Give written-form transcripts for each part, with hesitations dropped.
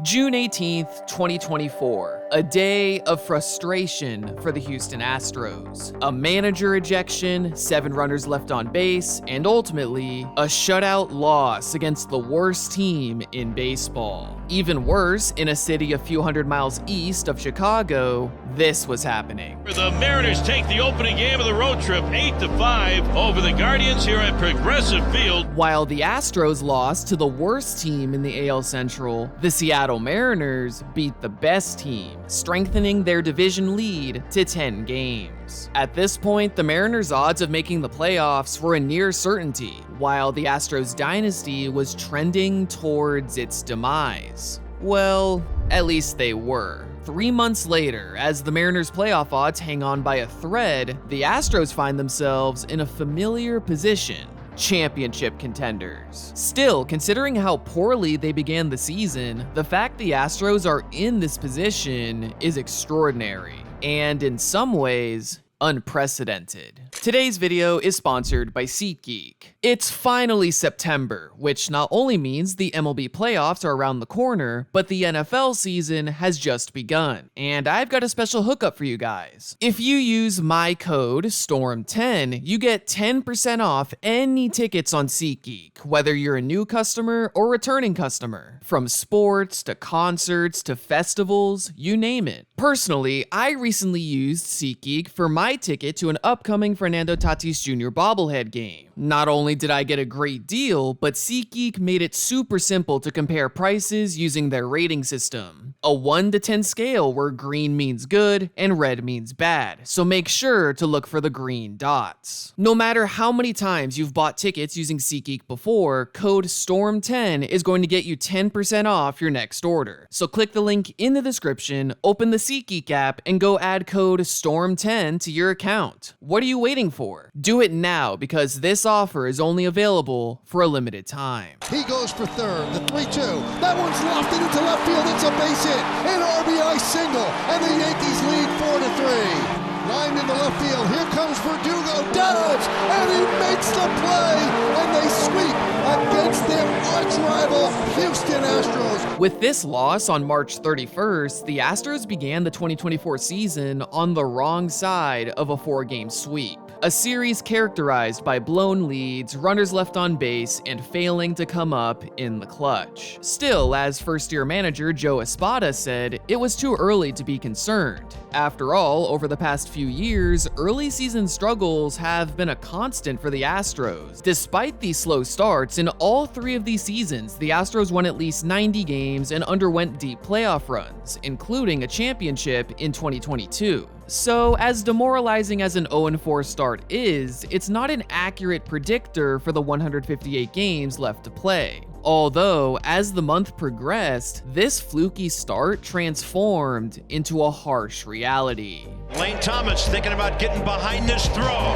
June 18th, 2024, a day of frustration for the Houston Astros. A manager ejection, 7 runners left on base, and ultimately, a shutout loss against the worst team in baseball. Even worse, in a city a few hundred miles east of Chicago, this was happening. The Mariners take the opening game of the road trip 8-5 over the Guardians here at Progressive Field. While the Astros lost to the worst team in the AL Central, the Seattle Mariners beat the best team, strengthening their division lead to 10 games. At this point, the Mariners' odds of making the playoffs were a near certainty, while the Astros dynasty was trending towards its demise. Well, at least they were. 3 months later, as the Mariners' playoff odds hang on by a thread, the Astros find themselves in a familiar position: championship contenders. Still, considering how poorly they began the season, the fact the Astros are in this position is extraordinary, and in some ways, unprecedented. Today's video is sponsored by SeatGeek. It's finally September, which not only means the MLB playoffs are around the corner, but the NFL season has just begun, and I've got a special hookup for you guys. If you use my code STORM10, you get 10% off any tickets on SeatGeek, whether you're a new customer or returning customer. From sports to concerts to festivals, you name it. Personally, I recently used SeatGeek for my ticket to an upcoming Fernando Tatis Jr. bobblehead game. Not only did I get a great deal, but SeatGeek made it super simple to compare prices using their rating system. A 1 to 10 scale where green means good and red means bad, so make sure to look for the green dots. No matter how many times you've bought tickets using SeatGeek before, code STORM10 is going to get you 10% off your next order. So click the link in the description, open the SeatGeek app, and go add code STORM10 to your account. What are you waiting for? Do it now, because this offer is only available for a limited time. He goes for third, the 3-2. That one's lofted into left field. It's a base hit, an RBI single, and the Yankees lead 4-3. Lined into left field, here comes Verdugo, dives, and he makes the play, and they sweep against their arch-rival Houston Astros. With this loss on March 31st, the Astros began the 2024 season on the wrong side of a 4-game sweep. A series characterized by blown leads, runners left on base, and failing to come up in the clutch. Still, as first-year manager Joe Espada said, it was too early to be concerned. After all, over the past few years, early season struggles have been a constant for the Astros. Despite these slow starts, in all 3 of these seasons, the Astros won at least 90 games and underwent deep playoff runs, including a championship in 2022. So, as demoralizing as an 0-4 start is, it's not an accurate predictor for the 158 games left to play. Although, as the month progressed, this fluky start transformed into a harsh reality. Lane Thomas thinking about getting behind this throw.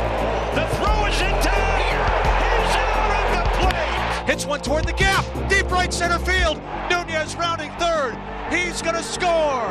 The throw is in time! He's out at the plate! Hits one toward the gap, deep right center field. Nunez rounding third. He's gonna score!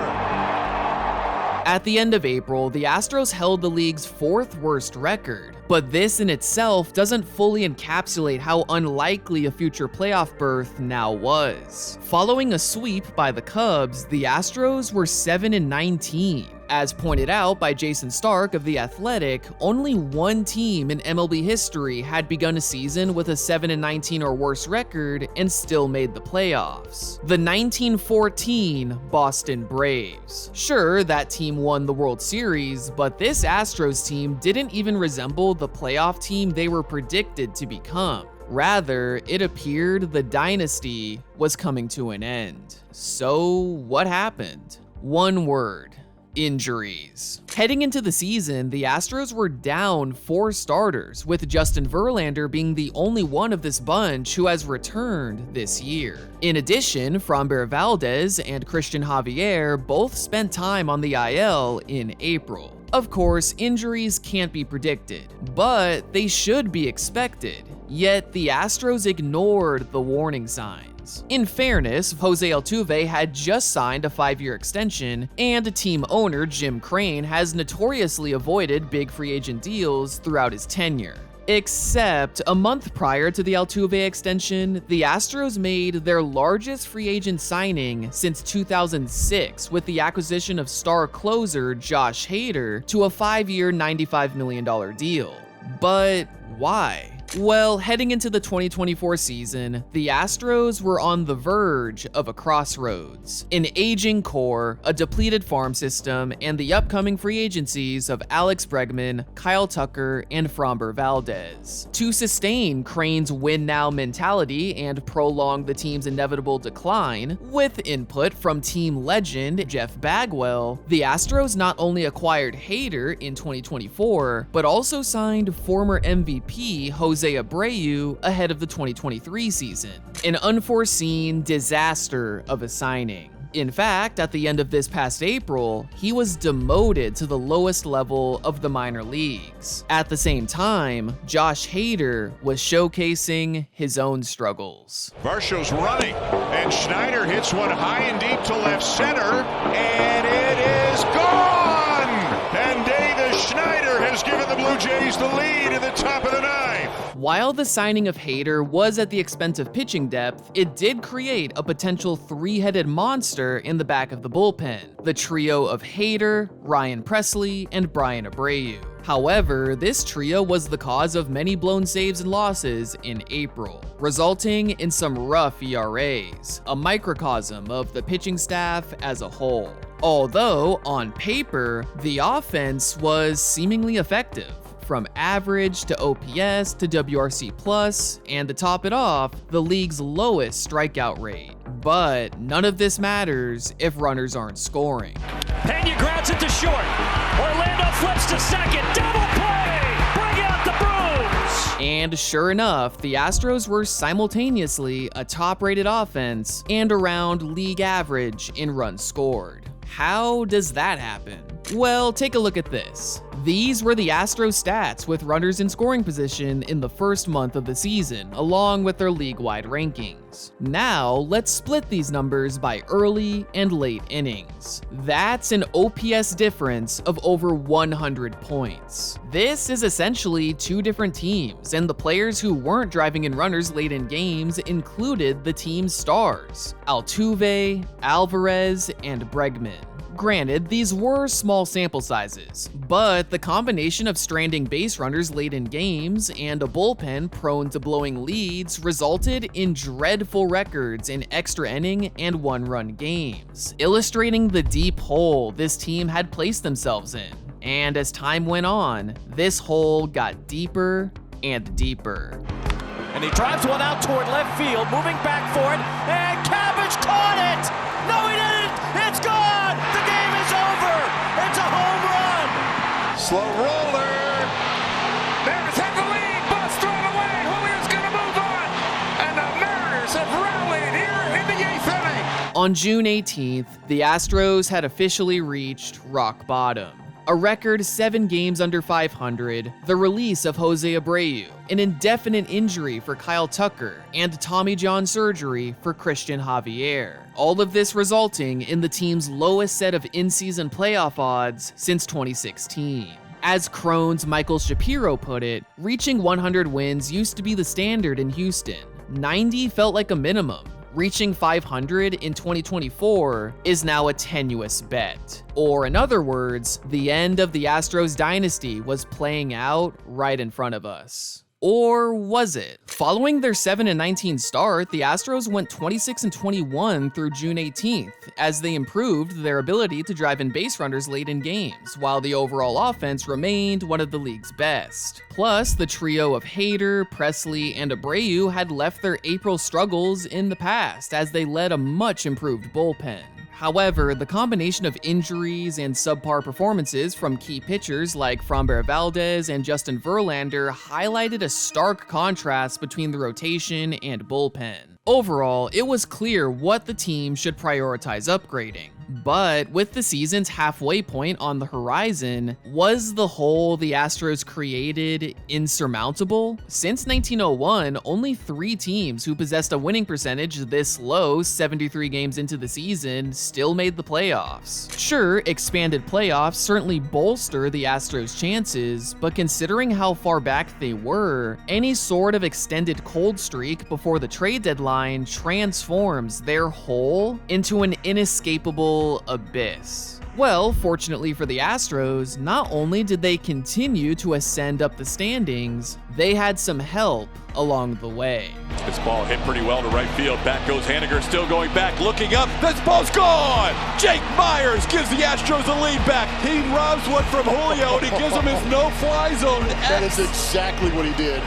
At the end of April, the Astros held the league's 4th worst record, but this in itself doesn't fully encapsulate how unlikely a future playoff berth now was. Following a sweep by the Cubs, the Astros were 7-19. As pointed out by Jason Stark of The Athletic, only one team in MLB history had begun a season with a 7-19 or worse record and still made the playoffs. The 1914 Boston Braves. Sure, that team won the World Series, but this Astros team didn't even resemble the playoff team they were predicted to become. Rather, it appeared the dynasty was coming to an end. So, what happened? One word: injuries. Heading into the season, the Astros were down 4 starters, with Justin Verlander being the only one of this bunch who has returned this year. In addition, Framber Valdez and Christian Javier both spent time on the IL in April. Of course, injuries can't be predicted, but they should be expected. Yet the Astros ignored the warning signs. In fairness, Jose Altuve had just signed a 5-year extension, and team owner Jim Crane has notoriously avoided big free agent deals throughout his tenure. Except a month prior to the Altuve extension, the Astros made their largest free agent signing since 2006 with the acquisition of star closer Josh Hader to a 5-year, $95 million deal. But why? Well, heading into the 2024 season, the Astros were on the verge of a crossroads. An aging core, a depleted farm system, and the upcoming free agencies of Alex Bregman, Kyle Tucker, and Framber Valdez. To sustain Crane's win-now mentality and prolong the team's inevitable decline, with input from team legend Jeff Bagwell, the Astros not only acquired Hader in 2024, but also signed former MVP Jose Abreu ahead of the 2023 season. An unforeseen disaster of a signing. In fact, at the end of this past April, he was demoted to the lowest level of the minor leagues. At the same time, Josh Hader was showcasing his own struggles. Varsho's running, and Schneider hits one high and deep to left center, and it is gone! And Davis Schneider has given the Blue Jays the lead in the top of the ninth. While the signing of Hader was at the expense of pitching depth, it did create a potential three-headed monster in the back of the bullpen, the trio of Hader, Ryan Presley, and Brian Abreu. However, this trio was the cause of many blown saves and losses in April, resulting in some rough ERAs, a microcosm of the pitching staff as a whole. Although, on paper, the offense was seemingly effective. From average to OPS to WRC+, and to top it off, the league's lowest strikeout rate. But none of this matters if runners aren't scoring. Pena grounds it to short. Orlando flips to second. Double play! Bring out the brooms! And sure enough, the Astros were simultaneously a top-rated offense and around league average in runs scored. How does that happen? Well, take a look at this. These were the Astros stats with runners in scoring position in the first month of the season, along with their league-wide rankings. Now, let's split these numbers by early and late innings. That's an OPS difference of over 100 points. This is essentially two different teams, and the players who weren't driving in runners late in games included the team's stars: Altuve, Alvarez, and Bregman. Granted, these were small sample sizes, but the combination of stranding base runners late in games and a bullpen prone to blowing leads resulted in dreadful records in extra inning and one-run games, illustrating the deep hole this team had placed themselves in. And as time went on, this hole got deeper and deeper. And he drives one out toward left field, moving back for it, and Cabbage caught it! No, he didn't! It's gone! The game is over! It's a home run! Slow roller. Mariners have the lead. Bus thrown away. Julio's going to move on. And the Mariners have rallied here in the 8th inning. On June 18th, the Astros had officially reached rock bottom. A record 7 games under 500, the release of Jose Abreu, an indefinite injury for Kyle Tucker, and Tommy John surgery for Christian Javier. All of this resulting in the team's lowest set of in-season playoff odds since 2016. As Crohn's Michael Shapiro put it, reaching 100 wins used to be the standard in Houston. 90 felt like a minimum. Reaching 500 in 2024 is now a tenuous bet. Or in other words, the end of the Astros dynasty was playing out right in front of us. Or was it? Following their 7-19 start, the Astros went 26-21 through June 18th, as they improved their ability to drive in base runners late in games, while the overall offense remained one of the league's best. Plus, the trio of Hader, Presley, and Abreu had left their April struggles in the past, as they led a much improved bullpen. However, the combination of injuries and subpar performances from key pitchers like Framber Valdez and Justin Verlander highlighted a stark contrast between the rotation and bullpen. Overall, it was clear what the team should prioritize upgrading. But with the season's halfway point on the horizon, was the hole the Astros created insurmountable? Since 1901, only 3 teams who possessed a winning percentage this low 73 games into the season still made the playoffs. Sure, expanded playoffs certainly bolster the Astros' chances, but considering how far back they were, any sort of extended cold streak before the trade deadline transforms their hole into an inescapable abyss. Well, fortunately for the Astros, not only did they continue to ascend up the standings, they had some help along the way. This ball hit pretty well to right field. Back goes Haniger, still going back, looking up. This ball's gone! Jake Myers gives the Astros a lead back. He robs one from Julio, and he gives him his no-fly zone. That is exactly what he did.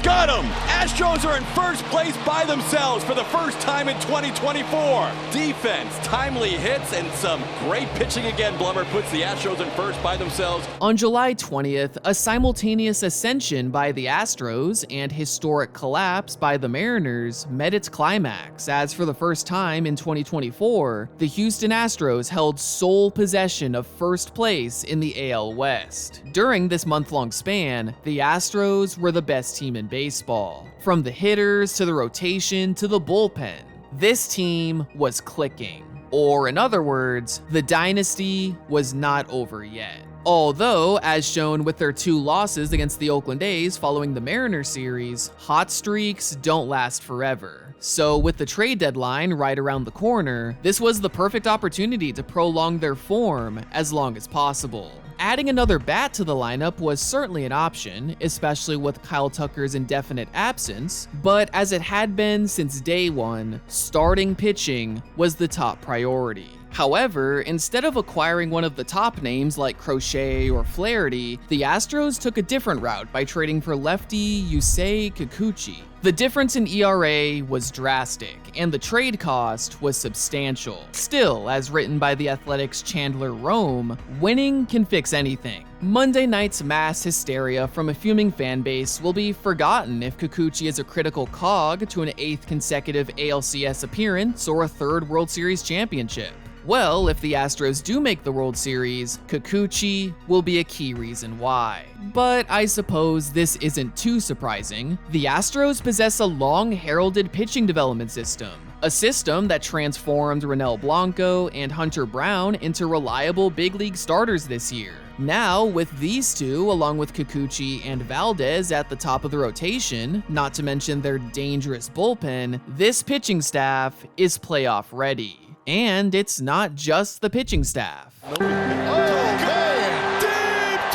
Got him! Astros are in first place by themselves for the first time in 2024. Defense, timely hits, and some great pitching again. Blummer puts the Astros in first by themselves. On July 20th, a simultaneous ascension by the Astros and historic collapse by the Mariners met its climax, as for the first time in 2024, the Houston Astros held sole possession of first place in the AL West. During this month-long span, the Astros were the best team in baseball. From the hitters to the rotation to the bullpen, this team was clicking. Or in other words, the dynasty was not over yet. Although, as shown with their 2 losses against the Oakland A's following the Mariners series, hot streaks don't last forever. So with the trade deadline right around the corner, this was the perfect opportunity to prolong their form as long as possible. Adding another bat to the lineup was certainly an option, especially with Kyle Tucker's indefinite absence, but as it had been since day one, starting pitching was the top priority. However, instead of acquiring one of the top names like Crochet or Flaherty, the Astros took a different route by trading for lefty Yusei Kikuchi. The difference in ERA was drastic, and the trade cost was substantial. Still, as written by The Athletic's Chandler Rome, winning can fix anything. Monday night's mass hysteria from a fuming fan base will be forgotten if Kikuchi is a critical cog to an 8th consecutive ALCS appearance or a 3rd World Series championship. Well, if the Astros do make the World Series, Kikuchi will be a key reason why. But I suppose this isn't too surprising. The Astros possess a long-heralded pitching development system, a system that transformed Ronel Blanco and Hunter Brown into reliable big league starters this year. Now, with these two, along with Kikuchi and Valdez at the top of the rotation, not to mention their dangerous bullpen, this pitching staff is playoff ready. And it's not just the pitching staff. Deep to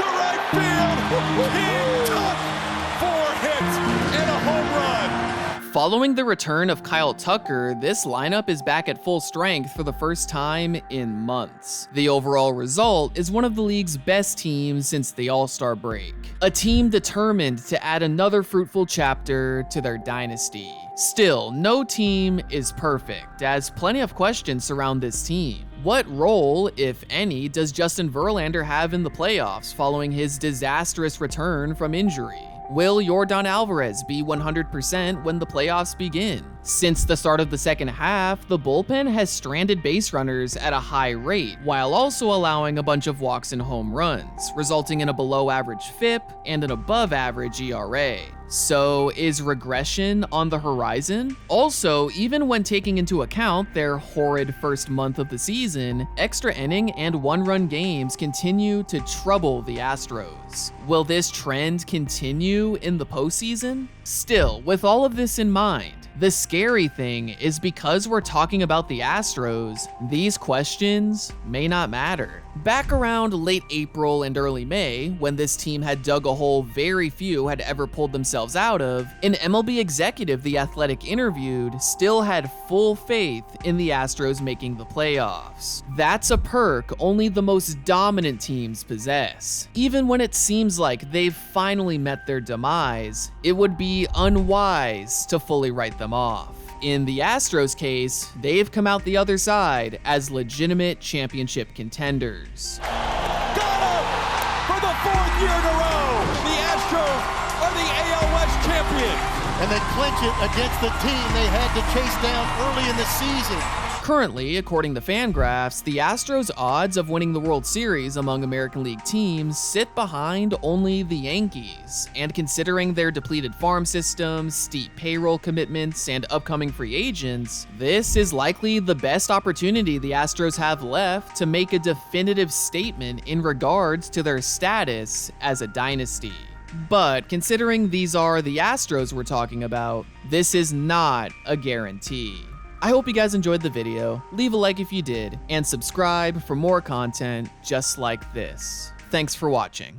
right field. He took 4 hits and a home run. Following the return of Kyle Tucker, this lineup is back at full strength for the first time in months. The overall result is one of the league's best teams since the All-Star break. A team determined to add another fruitful chapter to their dynasty. Still, no team is perfect, as plenty of questions surround this team. What role, if any, does Justin Verlander have in the playoffs following his disastrous return from injury? Will Yordan Alvarez be 100% when the playoffs begin? Since the start of the second half, the bullpen has stranded base runners at a high rate, while also allowing a bunch of walks and home runs, resulting in a below-average FIP and an above-average ERA. So is regression on the horizon? Also, even when taking into account their horrid first month of the season, extra inning and 1-run games continue to trouble the Astros. Will this trend continue in the postseason? Still, with all of this in mind, the scary thing is because we're talking about the Astros, these questions may not matter. Back around late April and early May, when this team had dug a hole very few had ever pulled themselves out of, an MLB executive The Athletic interviewed still had full faith in the Astros making the playoffs. That's a perk only the most dominant teams possess. Even when it seems like they've finally met their demise, it would be unwise to fully write them off. In the Astros case, they've come out the other side as legitimate championship contenders. Got him! For the 4th year in a row, the Astros are the AL West champions. And they clinch it against the team they had to chase down early in the season. Currently, according to Fangraphs, the Astros' odds of winning the World Series among American League teams sit behind only the Yankees, and considering their depleted farm systems, steep payroll commitments, and upcoming free agents, this is likely the best opportunity the Astros have left to make a definitive statement in regards to their status as a dynasty. But considering these are the Astros we're talking about, this is not a guarantee. I hope you guys enjoyed the video, leave a like if you did, and subscribe for more content just like this. Thanks for watching.